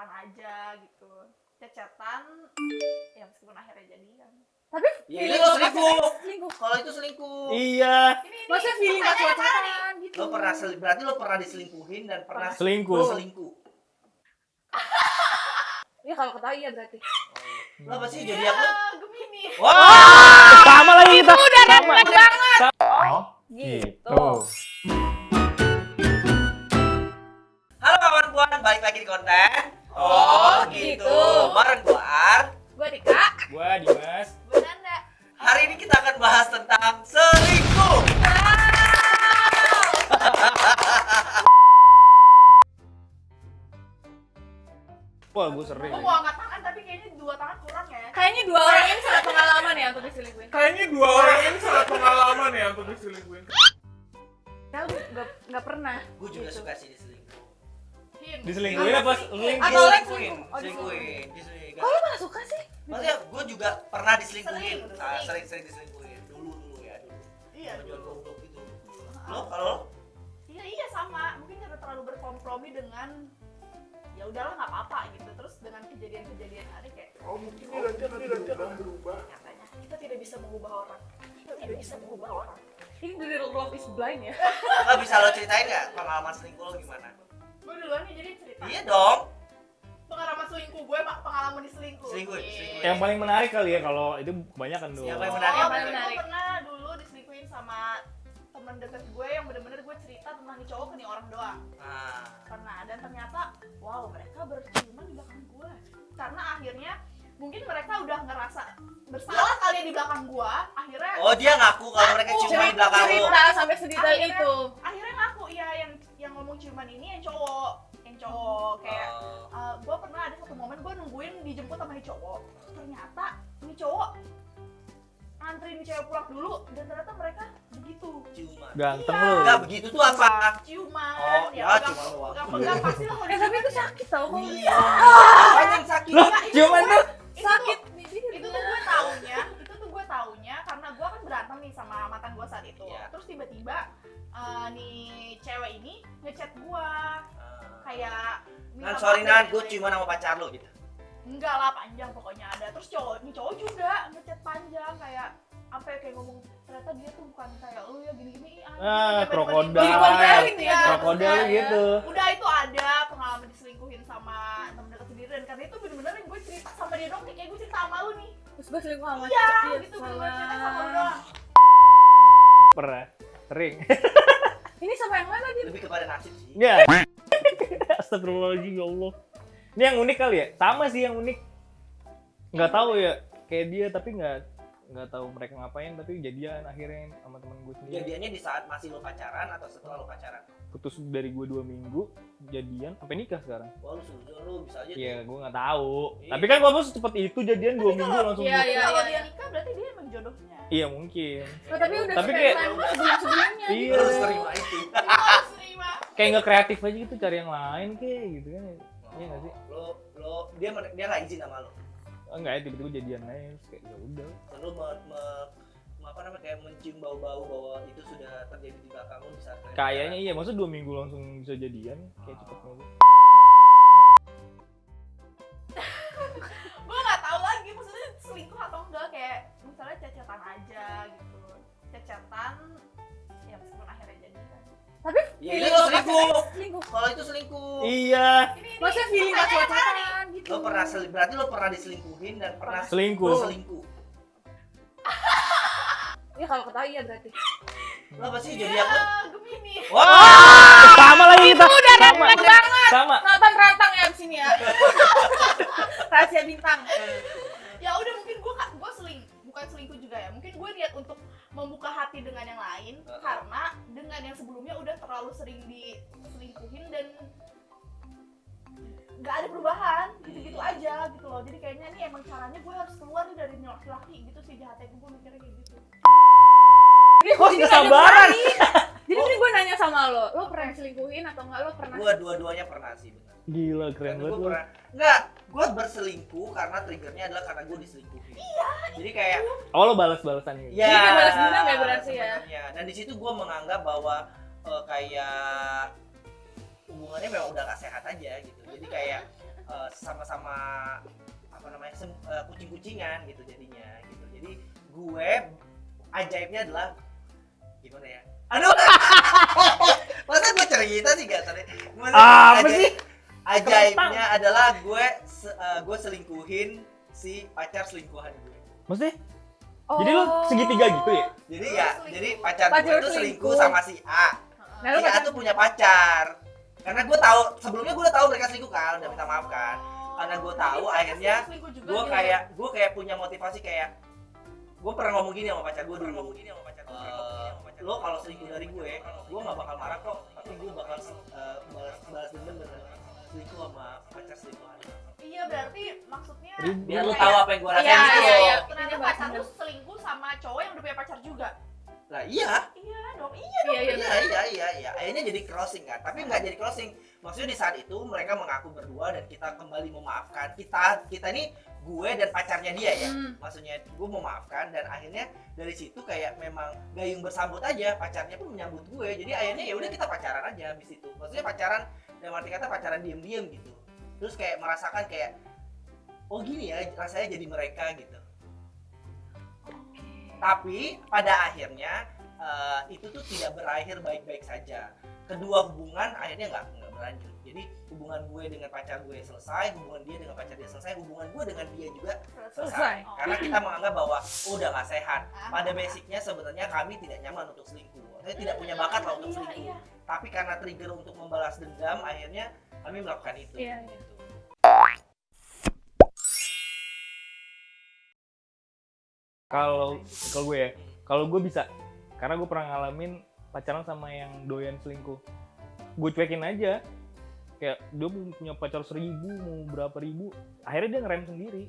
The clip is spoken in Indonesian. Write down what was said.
cecetan aja gitu, cecetan ya meskipun akhirnya jadian. Tapi Ya itu lo selingkuh. Kalau itu selingkuh. Iya. maksudnya feeling pas pacaran gitu. Lo pernah berarti lo pernah diselingkuhin dan pernah Selingkuh. selingkuh. Ya kalau ketahui ya berarti. Lo apa sih zodiak lo? Gemini. Wah. Sama lagi kita. Udah Sama. refleks banget. Oh, Gitu. Halo kawan-kawan, balik lagi di konten. Oh gitu. Bareng gua Ar. Gue Dika. Gua Dimas. Gue Nanda. Hari ini kita akan bahas tentang selingkuh. Wah, gua sering. Gue mau angkat tangan tapi kayaknya 2 tangan kurang ya. Kayaknya dua orang ini sangat pengalaman ya untuk diselingkuhin. Kayaknya dua orang ini sangat pengalaman ya untuk diselingkuhin. Saya nggak pernah. Gue juga gitu. suka sih diselingkuh. Diselingkuhin apa selingkuh? Atau lo Diselingkuhin, selingkuh? Oh, diselingkuhin. Kok lo malah suka sih? Maksudnya gue juga pernah diselingkuhin. Sering. Sering diselingkuhin. Dulu ya dulu. Iya. Sama jual goblok gitu. Lo kalau lo? Iya sama. Mungkin karena terlalu berkompromi dengan ya udahlah nggak apa-apa gitu. Terus dengan kejadian-kejadian hari kayak Oh mungkin dia nanti akan berubah. nyatanya kita tidak bisa mengubah orang. Kita tidak bisa mengubah orang. Ini dari Love is Blind ya? Nggak bisa lo ceritain nggak pengalaman selingkuh lo gimana? Gue duluan nih jadi cerita. Iya dong. Pengalaman selingkuh gue, pengalaman diselingkuh. Selingkuh. Yang paling menarik kali ya kalau itu kebanyakan dulu. Yang paling Oh, menarik. paling menarik. gue pernah dulu diselingkuhin sama teman dekat gue yang bener-bener gue cerita tentang nih cowok ke nih orang doang. Ah. Pernah, dan ternyata wow mereka berciuman di belakang gue. Karena akhirnya mungkin mereka udah ngerasa bersalah kali ya di belakang gue. Akhirnya Oh dia ngaku kalau mereka ciuman di belakang lo. Cerita sampai sedetail Akhirnya- itu. akhirnya ngaku ya yang ngomong ciuman ini yang cowok kayak Oh. gue pernah ada satu momen gue nungguin dijemput sama nih cowok. Ternyata nih cowok anterin nih cewek pulang dulu dan ternyata mereka begitu Ciuman. Ganteng Iya. lu. Enggak begitu tuh apa? ciuman Oh, ya ya, udah ciuman doang. nggak pasti lah kalau Tapi itu sakit tau kalau Iya. Banyak sakit. Loh, ciuman tuh. sakit. itu tuh gue taunya karena gue kan berantem nih sama mantan gue saat itu. Iya. Terus tiba-tiba nih cewek ini ngechat gue kayak Nan sorry Nan, gue ciuman sama pacar lo gitu. enggak lah panjang pokoknya ada. Terus cowok juga ngechat panjang kayak sampai kayak ngomong ternyata dia tuh bukan kayak lu ya gini-gini Krokodil. Dikodelin ya. Krokodil gitu. Udah itu ada pengalaman diselingkuhin sama temen dekat sendiri dan karena itu bener-bener yang gue cerita sama dia dong kayak gue cerita sama lu nih. Terus gue selingkuh sama Iya cowok. gitu gue cerita sama lu doang. Pernah. Sering. Ini sama yang mana dia? Lebih kepada nasib sih. Ya. Astagfirullahaladzim ya Allah. Ini yang unik kali ya? Sama sih yang unik. Nggak tahu ya kayak dia tapi nggak tahu mereka ngapain tapi jadian akhirnya sama temen gue sendiri. Jadiannya di saat masih lo pacaran atau setelah lo pacaran? Putus dari gue 2 minggu jadian sampai nikah sekarang. Wah lu sujud lu bisa aja. Iya, tuh. gue nggak tahu. Iya. Tapi kan kalau secepat itu jadian 2 minggu langsung. Iya, nikah. Kalau iya. dia nikah berarti dia emang jodohnya. Iya mungkin. Oh, tapi udah Tapi suka kayak- dengan sebelum-sebelumnya. Iya. Lo harus terima itu. Harus terima. Kayak nggak kreatif aja gitu cari yang lain kayak gitu kan. Iya nggak sih? Lo dia nggak izin sama lo. Enggak ya tiba-tiba jadian aja terus kayak ya udah. Lo apa namanya kayak mencium bau-bau bahwa itu sudah terjadi di belakang lo di saat kalian Kayaknya iya, maksudnya 2 minggu langsung bisa jadian kayak cepet banget. Gue nggak tahu lagi maksudnya selingkuh atau enggak kayak misalnya cecetan aja gitu. Cecetan ya meskipun akhirnya jadian. Tapi Ya itu lo selingkuh. selingkuh. Kalau itu selingkuh. Iya. Maksudnya feeling pas pacaran gitu. Lo pernah berarti lo pernah diselingkuhin dan pernah Selingkuh. selingkuh. Ya kalau ketahui ya berarti. Lo apa sih zodiak lo? Gemini. Wah. Sama lagi kita. Udah Sama. refleks banget. Sama. Nonton rantang ya di sini ya. Rahasia bintang. Ya udah mungkin gue bukan selingkuh juga ya. Mungkin gue niat untuk membuka hati dengan yang lain karena dengan yang sebelumnya udah terlalu sering diselingkuhin dan nggak ada perubahan gitu-gitu aja gitu loh. Jadi kayaknya ini emang caranya gue harus keluar nih dari laki-laki gitu sih jahatnya gue mikirnya kayak gitu. Ini Kok nggak sabaran? Jadi ini gue nanya sama lo pernah diselingkuhin atau enggak? Lo pernah? Gua dua-duanya pernah sih benar. Gila keren Karena banget gue lu. pernah enggak, gue berselingkuh karena triggernya adalah karena gue diselingkuhin. Iya. Jadi kayak Oh lo balas-balasan gitu. ya Jadi kayak balas dendam ya berarti ya? sebenarnya. Dan di situ gue menganggap bahwa kayak hubungannya memang udah gak sehat aja gitu. Jadi kayak sama-sama apa namanya kucing-kucingan gitu jadinya gitu. Jadi gue ajaibnya adalah gimana ya? Aduh, masa gue cerita sih gak tadi? Apa sih? Ajaibnya adalah gue selingkuhin si pacar selingkuhan gue. Maksudnya? Jadi lu segitiga gitu ya? Jadi ya, jadi pacar gue Pacar itu selingkuh selingkuh. sama si A. Nah, lu Si A pacar- tuh punya pacar. Karena gue tahu sebelumnya gue udah tahu mereka selingkuh kan, udah minta maaf kan. Karena gue tahu akhirnya gue kayak punya motivasi kayak gue pernah ngomong gini sama pacar gue dulu. Lo kalau selingkuh dari gue nggak bakal marah kok, tapi gue bakal balas dendam dengan selingkuh sama pacar selingkuhan. Iya, berarti maksudnya Biar lo kayak- tahu apa yang gue rasain Iya, gitu iya, loh. iya. ternyata pacar lu selingkuh sama cowok yang udah punya pacar juga. Lah iya. Iya dong, iya. Iya. Akhirnya jadi closing kan, tapi nggak jadi closing. Maksudnya di saat itu mereka mengaku berdua dan kita kembali memaafkan. Kita ini gue dan pacarnya dia ya. Maksudnya gue memaafkan dan akhirnya dari situ kayak memang gayung bersambut aja. Pacarnya pun menyambut gue. Jadi akhirnya ya udah kita pacaran aja habis itu. Maksudnya pacaran dalam arti kata pacaran diem-diem gitu. Terus kayak merasakan kayak oh gini ya rasanya jadi mereka gitu. Tapi pada akhirnya itu tuh tidak berakhir baik-baik saja. Kedua hubungan akhirnya nggak berlanjut. Jadi hubungan gue dengan pacar gue selesai, hubungan dia dengan pacar dia selesai, hubungan gue dengan dia juga Selesai. selesai. Karena kita menganggap bahwa udah nggak sehat. Pada basicnya sebenarnya kami tidak nyaman untuk selingkuh. Saya tidak punya bakat lah untuk selingkuh. Iya. Tapi karena trigger untuk membalas dendam, akhirnya kami melakukan itu. Iya, iya. Gitu. Kalau gue ya, kalau gue bisa, karena gue pernah ngalamin pacaran sama yang doyan selingkuh. Gue cuekin aja, kayak dia punya pacar 1000, mau berapa ribu, akhirnya dia ngerem sendiri.